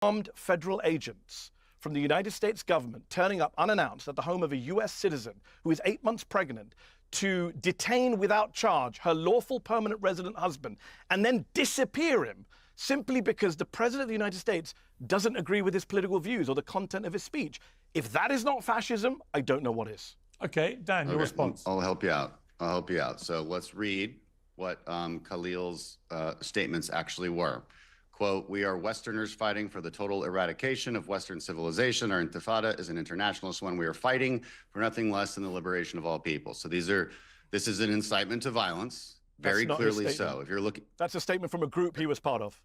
armed federal agents from the United States government turning up unannounced at the home of a U.S. citizen who is 8 months pregnant to detain without charge her lawful permanent resident husband and then disappear him simply because the President of the United States doesn't agree with his political views or the content of his speech. If that is not fascism, I don't know what is. Okay, Dan, your response. I'll help you out. I'll help you out. So let's read what Khalil's statements actually were. Quote, "We are Westerners fighting for the total eradication of Western civilization. Our intifada is an internationalist one. We are fighting for nothing less than the liberation of all people." So this is an incitement to violence, very clearly so. If you're looking, that's a statement from a group he was part of.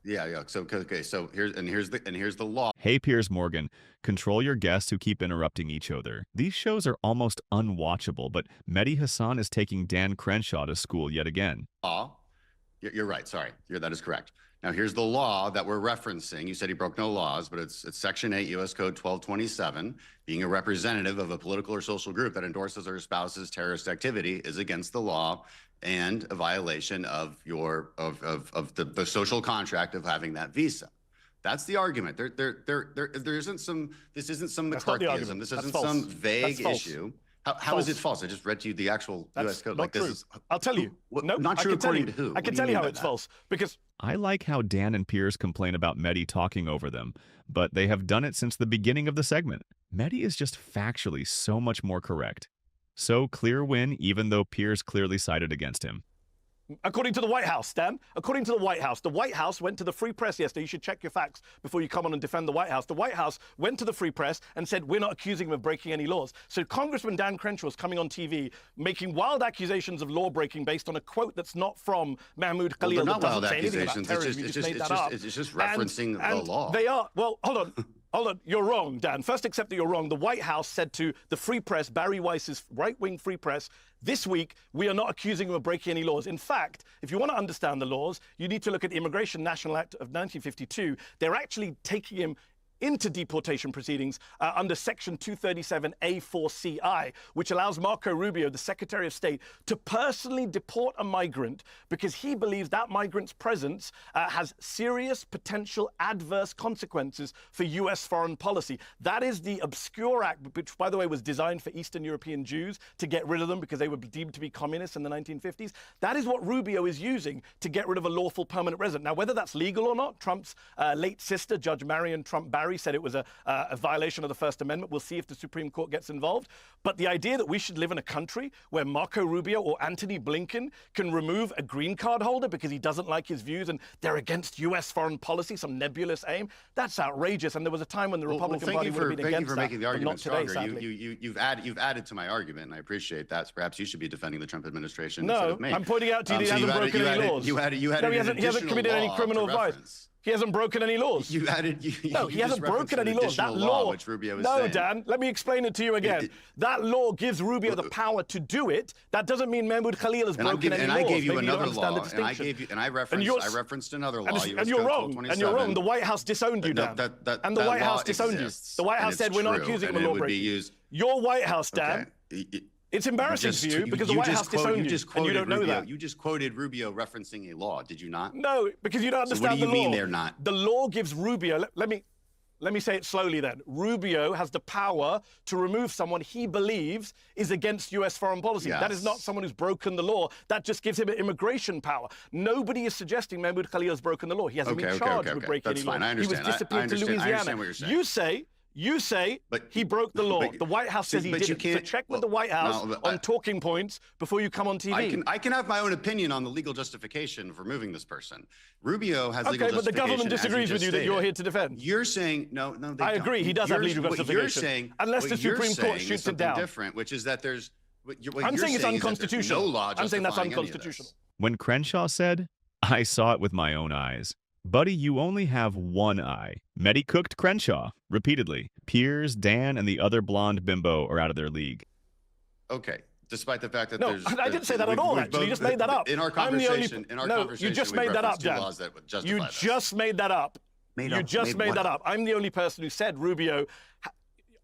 Yeah. So okay. So here's the law. Hey, Piers Morgan, control your guests who keep interrupting each other. These shows are almost unwatchable, but Mehdi Hasan is taking Dan Crenshaw to school yet again. You're right. Sorry, that is correct. Now, here's the law that we're referencing. You said he broke no laws, but it's Section 8 U.S. Code 1227. Being a representative of a political or social group that endorses or espouses terrorist activity is against the law and a violation of the social contract of having that visa. That's the argument. There isn't some. This isn't some McCarthyism. This isn't some vague issue. How is it false? I just read to you the actual U.S. code. Not true. I'll tell you. No, not true according to who? I can tell you how it's false. Because I like how Dan and Piers complain about Mehdi talking over them, but they have done it since the beginning of the segment. Mehdi is just factually so much more correct. So clear win, even though Piers clearly sided against him. according to the White House, Dan, according to the White House went to the Free Press yesterday. You should check your facts before you come on and defend the White House. The White House went to the Free Press and said, we're not accusing him of breaking any laws. So Congressman Dan Crenshaw is coming on TV making wild accusations of law breaking based on a quote that's not from Mahmoud Khalil. Well, that doesn't say anything about terrorism. It's just referencing the law. They are, well, hold on. Hold on, you're wrong, Dan. First, accept that you're wrong. The White House said to the Free Press, Barry Weiss's right-wing Free Press, this week, we are not accusing him of breaking any laws. In fact, if you want to understand the laws, you need to look at the Immigration National Act of 1952. They're actually taking him into deportation proceedings under Section 237A4CI, which allows Marco Rubio, the Secretary of State, to personally deport a migrant because he believes that migrant's presence has serious potential adverse consequences for U.S. foreign policy. That is the obscure act, which, by the way, was designed for Eastern European Jews to get rid of them because they were deemed to be communists in the 1950s. That is what Rubio is using to get rid of a lawful permanent resident. Now, whether that's legal or not, Trump's late sister, Judge Marion Trump Barry, said it was a violation of the First Amendment. We'll see if the Supreme Court gets involved. But the idea that we should live in a country where Marco Rubio or Antony Blinken can remove a green card holder because he doesn't like his views and they're against U.S. foreign policy, some nebulous aim, that's outrageous. And there was a time when the Republican Party would have been against that. Thank you for making the argument stronger. You've added to my argument, and I appreciate that. So perhaps you should be defending the Trump administration instead of me. I'm pointing out to you that he hasn't broken any laws. He hasn't committed any criminal violence. He hasn't broken any laws. No, he hasn't broken any laws. That law, which Rubio is no, saying. Dan, let me explain it to you again. That law gives Rubio the power to do it. That doesn't mean Mahmoud Khalil has broken any laws. And I gave you Maybe another you don't law, understand the distinction. I referenced another law. And you're wrong. And you're wrong. The White House disowned you, Dan. And the White House disowned you. The White House said we're not accusing him of law breaking. Your White House, Dan. It's embarrassing for you because the White House disowned you, and you don't know that. You just quoted Rubio referencing a law, did you not? No, because you don't understand the law. So what do you mean they're not? The law gives Rubio, let me say it slowly then. Rubio has the power to remove someone he believes is against U.S. foreign policy. Yes. That is not someone who's broken the law. That just gives him immigration power. Nobody is suggesting Mahmoud Khalil has broken the law. He hasn't been charged with breaking any law. I understand. He was disappeared to Louisiana. I understand what you're saying. You say he broke the law. The White House says he didn't. So check with the White House on talking points before you come on TV. I can have my own opinion on the legal justification for removing this person. Rubio has legal justification. Okay, but the government disagrees with you that you're here to defend. You're saying no. They I agree. He does have legal justification. You're saying unless the Supreme Court shoots it down. Different, which is that there's. I'm saying it's unconstitutional. No law. I'm saying that's unconstitutional. When Crenshaw said, "I saw it with my own eyes." Buddy, you only have one eye. Mehdi cooked Crenshaw repeatedly. Piers, Dan, and the other blonde bimbo are out of their league. Okay, despite the fact that I didn't say that at all, actually. You just made that up. In our conversation, you just made that up, Dan. You just made that up. You just made that up. I'm the only person who said Rubio...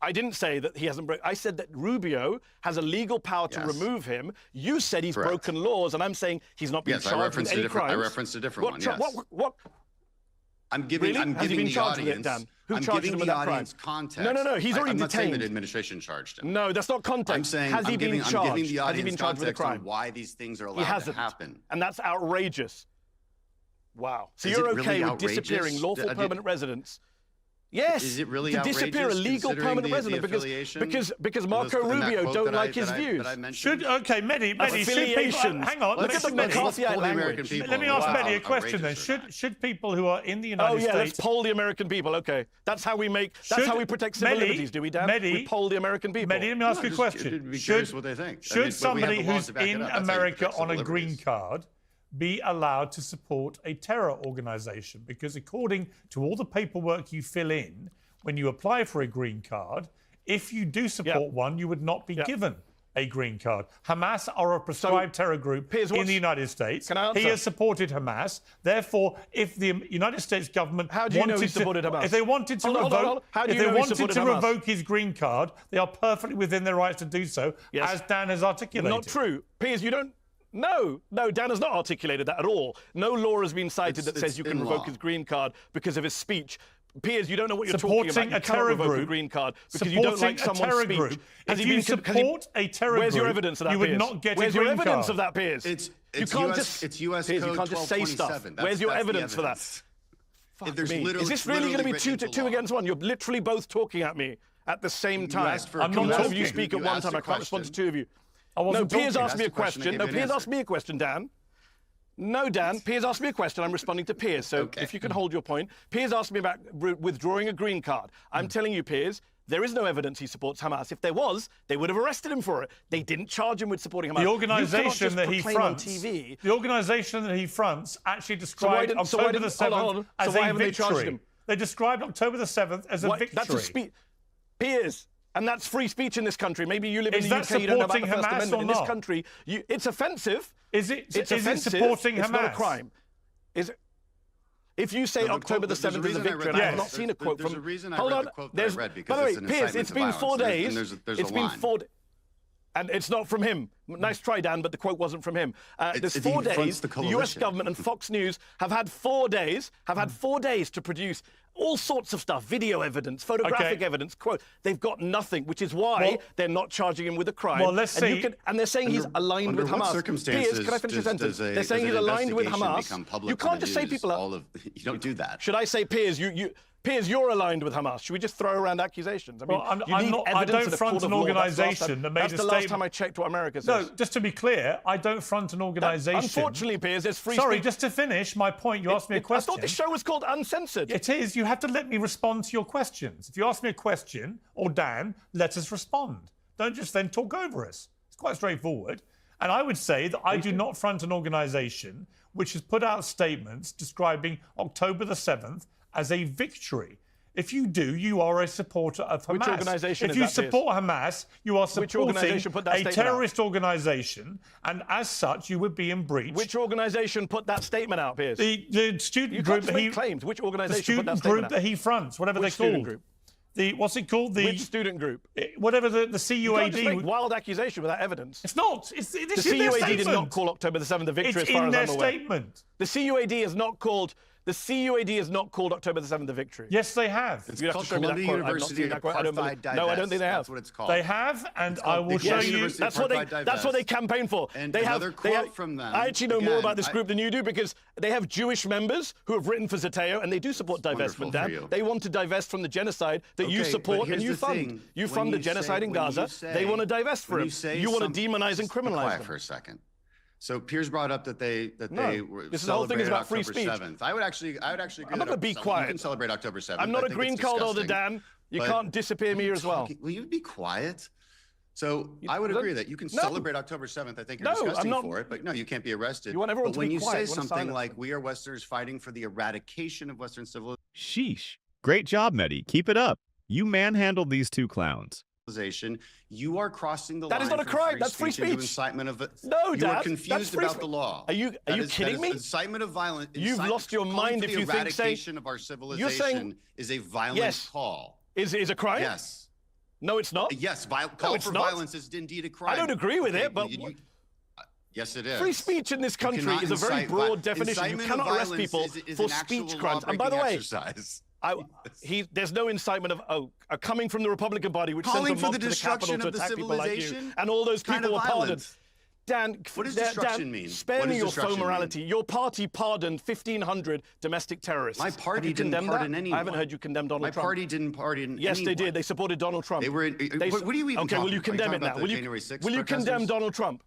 I didn't say that he hasn't broken. I said that Rubio has a legal power to remove him. You said he's broken laws, and I'm saying he's not been charged with any crimes. I referenced a different one, yes. I'm giving Really? Has he been the charged with it, audience. Dan? Who I'm charged giving him the with that crime? audience context. No, he's already I'm not saying detained. that administration charged him. No, that's not context. I'm saying has he I'm been giving, charged? I'm giving the Has he audience been charged with a context on crime? why these things are He allowed hasn't, to happen. and that's outrageous. Wow. So Is you're it really okay with disappearing outrageous? lawful permanent residents? Yes. Is it really to disappear a outrageous legal considering permanent the resident affiliation because of Marco those- in that Rubio quote don't that like I- his that I- views. that I mentioned? Okay, Mehdi, should people, Affiliations. hang on, Look at the let's McCarthyite poll the American language. people. let me ask Wow. Mehdi a question then. Outrageous or not. Should people who are in the Oh United yeah, let's States... poll the American people. Okay, that's how we make. That's Should- how we protect civil Mehdi, liberties, do we, Dan? Mehdi, we poll the American people. Mehdi, let me ask you a Just question. be curious what they think. Should I mean, but we have somebody the laws who's to back it in up. That's how you America protect on a civil green liberties. card be allowed to support a terror organization? Because according to all the paperwork you fill in when you apply for a green card, if you do support one, you would not be given a green card. Hamas are a prescribed terror group Piers, in the United States. Can I answer? He has supported Hamas. Therefore, if the United States government How do you know he wanted supported to, Hamas? if they wanted to Hold on, revoke, hold on. How do if you they know he wanted supported to Hamas? revoke his green card, they are perfectly within their rights to do so, Yes. as Dan has articulated. Not true. Piers, you don't. No, Dan has not articulated that at all. No law has been cited that says you can in revoke law. his green card because of his speech. Piers, you don't know what you're talking Supporting about. You a cannot terror revoke a group, green card because you don't like supporting a someone's terror speech. group. Has If he you been- support a terror Where's your group, evidence of that, you would Piers? not get Where's a green your evidence card. of that, Piers? It's you can't US, just. it's US Piers, Code you can't just say stuff. 1227. Where's your That's the evidence for that? evidence. Fuck There's me. literally- Is this really going to be literally written two into law. against one? You're literally both talking at me at the same time. asked for- I'm Can not one of talking. you speak at You one asked time? a I can't respond to question. two of you. I No, wasn't Piers talking. asked me a Asked a question, I question. gave No, you an Piers answer. asked me a question, Dan. No, Dan. Piers asked me a question. I'm responding to Piers. So Okay. if you can hold your point. Piers asked me about withdrawing a green card. I'm telling you, Piers, there is no evidence he supports Hamas. If there was, they would have arrested him for it. They didn't charge him with supporting Hamas. The You organisation cannot just that he proclaim on fronts, TV. the organisation that he fronts, actually described didn't- so why October the didn't- hold on, 7th hold on. as So why a haven't they charged victory. him? They described October the 7th as a victory. That's a speech. Piers. And that's free speech in this country. Maybe you live Is in the that UK, you don't know about the supporting First Hamas Amendment. or In this not? country, it's offensive. Is it It's is it offensive. supporting It's not a Hamas? crime. Is it? If you say No, the October quote- the there's a 7th is a reason I victory, read and I that. have not Yes. seen a quote There's from... a reason I Hold read on. the quote that There's, I read, because by the way, it's an Piers, incitement it's to been violence, 4 and days. there's It's a been line. 4 days. And it's not from him. Nice try, Dan, but the quote wasn't from him. There's he 4 fronts days. the The US coalition. government and Fox News have had 4 days. To produce all sorts of stuff: video evidence, photographic Okay. evidence. Quote: they've got nothing, which is why Well- they're not charging him with a crime. Well, let's and see. and they're saying he's aligned Under with what Hamas. circumstances Piers, can I finish the does sentence? a- They're saying does he's an aligned with investigation Hamas. become public You to can't the just say news? people are. You don't do that. Should I say, Piers, Piers, you're aligned with Hamas? Should we just throw around accusations? I mean, Well, you need I evidence don't at a front court an of law. That's the last organisation time- that made That's a the last statement. time I checked what America No, says. just to be clear, I don't front an organisation. Unfortunately, Piers, there's free Sorry, speech. just to finish my point, you asked me a I question. thought the show was called Uncensored. It is. You have to let me respond to your questions. If you ask me a question, or Dan, let us respond. Don't just then talk over us. It's quite straightforward. And I would say that I do not front an organisation which has put out statements describing October the 7th as a victory. If you do, you are a supporter of Hamas. Which organisation If is you that, Piers? support Hamas, you are Which supporting organisation put that a statement out? terrorist organisation, and as such, you would be in breach. Which organisation put that statement out, Piers? The student You group can't just that he make claims. Which the organisation put that student statement group out? that he fronts, whatever Which they're student called. group? What's it called? Which student group? Whatever the You can't just CUAD. make wild accusation without evidence. It's not. This The is their CUAD did not statement. call October the 7th a victory, It's as far in as their I'm aware. statement. The CUAD has not called. The CUAD has not called October the 7th a victory. Yes, they have. It's You'd have called to show me that Columbia quote. I've not University seen that quote. I don't Apartheid believe- No, I don't think they have. That's what it's called. They have, and It's I called will the show Yes, you. University That's what Apartheid that's what they divest. campaign for. And they another have, quote from them, I actually know more again, about this group than you do, because they have Jewish members who have written for Zateo, and they do support wonderful divestment, for Dan. you. They want to divest from the genocide that you Okay, support but and here's you the fund. thing. You When fund the you genocide say- in when you Gaza. say- They want to divest for when him. you say You want to some- demonize and Just be criminalize quiet them. for a second. So Piers brought up that they No, this is the whole thing is celebrated about free October speech. 7th. I would actually agree. I'm not that going to be You quiet. can celebrate October 7th. I'm not I a think green it's card holder, disgusting. Dan. You But- can't disappear me as well. Will you be quiet? So I would agree that you can No. celebrate October 7th. I think you're No, I'm disgusting not- for it, but no, you can't be arrested. You want everyone but to when be you quiet. say You want something silence like, them. "We are Westerners fighting for the eradication of Western civilization," Sheesh. Great job, Mehdi. Keep it up. You manhandled these two clowns. you are crossing the That line. is not a from crime. That's free speech into speech. incitement of. No, you Dad, are that's confused free about speech. the law. Are you That is kidding me? Incitement of violence. You've lost your mind if you think eradication of our civilization is a violent Yes. call. Is a crime? Yes. No, it's not. Yes. Call it's for not. violence is indeed a crime. I don't agree with Okay, it, but Yes, it is. Free speech in this country cannot is a very incite broad definition. You incitement of cannot arrest violence people is for an actual speech crimes. And by the law-breaking way, exercise. there's no incitement of coming from the Republican Party, which Calling sends a for mob the to the Capitol destruction to of the attack people like you, civilization? and all those Kind people of were pardoned. violence. Dan, What does Dan, destruction mean? spare What me does your destruction faux mean? morality. Your party pardoned 1,500 domestic terrorists. My party Have you didn't condemned pardon that? anyone. I haven't heard you condemn Donald My Trump. party didn't pardon Yes, anyone. they did. They supported Donald Trump. They were. What are you even Okay, talking will you about? Are condemn talking it now? about the Will you, January 6th will you condemn protesters? Donald Trump?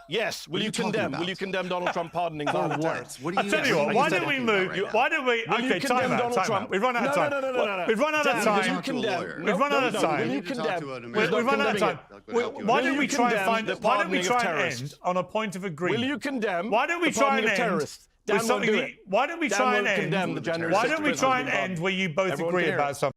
Yes. Will are you you talking condemn? about? Will you condemn Donald Trump pardoning violent what? terrorists? What do I'll tell you what, what why are you don't we talking move? about right now? Why don't we? Will you Okay, condemn time out, Donald time Trump? out. We've run out of time. No. We've run out of Dan, time. will you Talk to a condemn? lawyer. We've run out of time. Will you You need to talk condemn? to an We've run out of time. Why don't Will we you try and condemn find? the Why don't we pardoning of try and terrorists? end on a point of agreement? Will you condemn? Why don't we the try pardoning and of end terrorists? with Dan won't something? do it. Why don't we Dan try won't and condemn end? the January Why 6th don't we try and protesters. end where you both Everyone agree can hear about it. something?